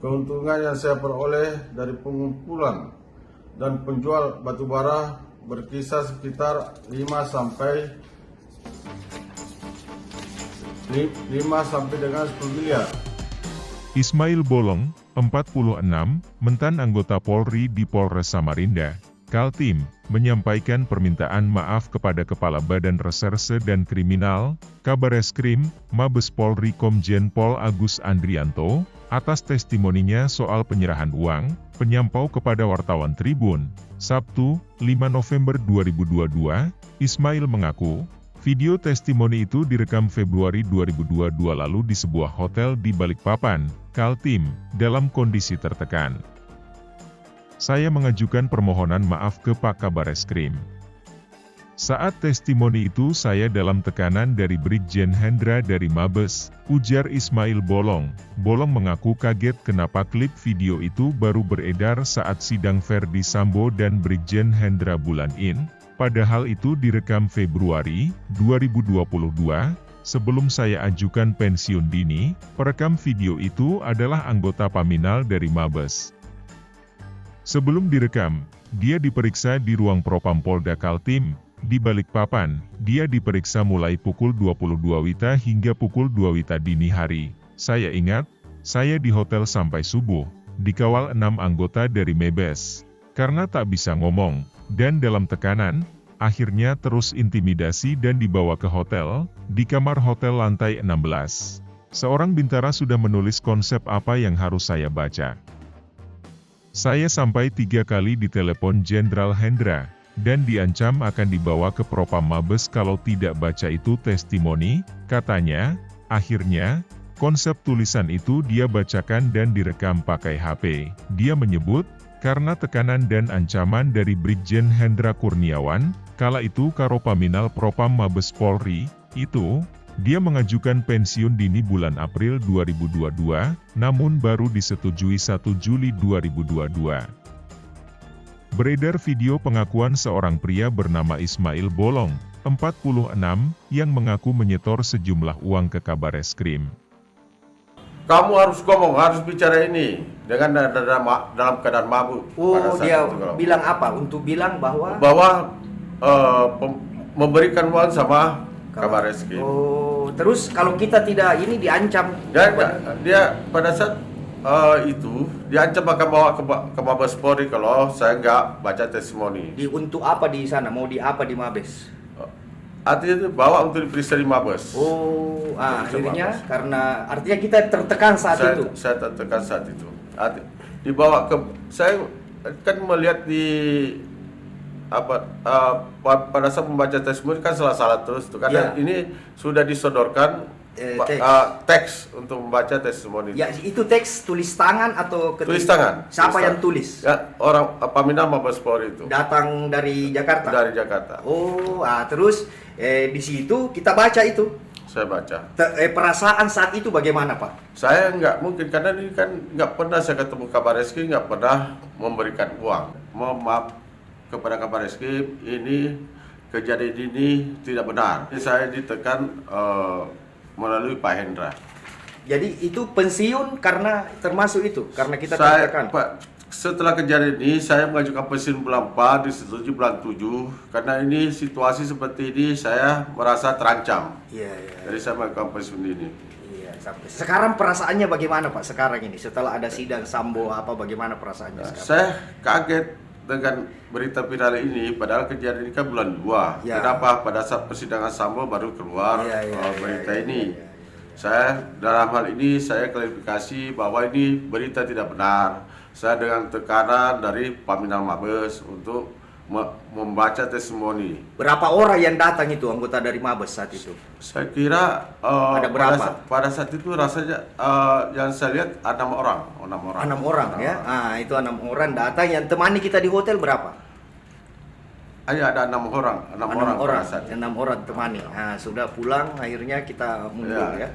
Keuntungan yang saya peroleh dari pengumpulan dan penjual batubara berkisar sekitar 5 sampai dengan 10 miliar. Ismail Bolong, 46, mantan anggota Polri di Polres Samarinda, Kaltim, menyampaikan permintaan maaf kepada Kepala Badan Reserse dan Kriminal, Kabareskrim, Mabes Polri Komjen Pol Agus Andrianto, atas testimoninya soal penyerahan uang, penyampau kepada wartawan Tribun. Sabtu, 5 November 2022, Ismail mengaku, video testimoni itu direkam Februari 2022 lalu di sebuah hotel di Balikpapan, Kaltim, dalam kondisi tertekan. Saya mengajukan permohonan maaf ke Pak Kabareskrim. Saat testimoni itu saya dalam tekanan dari Brigjen Hendra dari Mabes, ujar Ismail Bolong. Bolong mengaku kaget kenapa klip video itu baru beredar saat sidang Verdi Sambo dan Brigjen Hendra bulan in, padahal itu direkam Februari 2022, sebelum saya ajukan pensiun dini. Perekam video itu adalah anggota Paminal dari Mabes. Sebelum direkam, dia diperiksa di ruang Propam Polda Kaltim, di Balikpapan. Dia diperiksa mulai pukul 22 WITA hingga pukul 2 WITA dini hari. Saya ingat, saya di hotel sampai subuh, dikawal 6 anggota dari Mabes. Karena tak bisa ngomong, dan dalam tekanan, akhirnya terus intimidasi dan dibawa ke hotel, di kamar hotel lantai 16. Seorang bintara sudah menulis konsep apa yang harus saya baca. Saya sampai 3 kali ditelepon Jenderal Hendra, dan diancam akan dibawa ke Propam Mabes kalau tidak baca itu testimoni, katanya. Akhirnya, konsep tulisan itu dia bacakan dan direkam pakai HP. Dia menyebut, karena tekanan dan ancaman dari Brigjen Hendra Kurniawan, kala itu Karopaminal Propam Mabes Polri, itu, dia mengajukan pensiun dini bulan April 2022, namun baru disetujui 1 Juli 2022. Beredar video pengakuan seorang pria bernama Ismail Bolong, 46, yang mengaku menyetor sejumlah uang ke Kabareskrim. Kamu harus ngomong, harus bicara ini dengan dalam keadaan mabuk. Oh, dia bilang apa? Untuk bilang bahwa memberikan uang sama Kabareskrim. Oh, terus kalau kita tidak ini diancam. Dia pada saat itu diancam akan bawa ke Mabes Polri kalau saya nggak baca testimoni. Untuk apa di sana? Mau di apa di Mabes? Artinya bawa untuk diperiksa di Mabes. Oh, akhirnya Mabes. Karena artinya kita tertekan saat itu. Saya tertekan saat itu. Dibawa ke, saya kan melihat di pada saat membaca testimoni kan salah-salah terus tuh, karena ini sudah disodorkan teks untuk membaca testimoni. Ya, itu teks tulis tangan atau tulis tangan. Siapa yang tulis? Ya, orang Paminal Mabes Polri itu. Datang dari Jakarta. Dari Jakarta. Oh, terus di situ kita baca itu. Saya baca. Perasaan saat itu bagaimana, Pak? Saya nggak mungkin, karena ini kan nggak pernah saya ketemu Kabareskrim, nggak pernah memberikan uang. Mohon maaf kepada Kabareskrim, ini kejadian ini tidak benar. Saya ditekan melalui Pak Hendra. Jadi itu pensiun karena termasuk itu, karena kita tertekan. Setelah kejadian ini, saya mengajukan pensiun bulan 4, disetujui bulan 7. Karena ini situasi seperti ini, saya merasa terancam. Iya. Jadi saya mengajukan pensiun ini. Iya, sampai sekarang perasaannya bagaimana, Pak? Sekarang ini, setelah ada sidang Sambo bagaimana perasaannya sekarang? Saya kaget dengan berita viral ini, padahal kejadian ini kan bulan 2. Ya. Kenapa pada saat persidangan Sambo baru keluar berita ini? Saya dalam hal ini saya klarifikasi bahwa ini berita tidak benar. Saya dengan tekanan dari Paminal Mabes untuk membaca testimoni. Berapa orang yang datang itu anggota dari Mabes saat itu? Saya kira ada berapa? Pada saat itu rasanya yang saya lihat 6 orang. 6 orang ya. Itu 6 orang datang. Yang temani kita di hotel berapa? Ada 6 orang. 6 orang. 6 orang temani. Sudah pulang akhirnya kita mundur ya.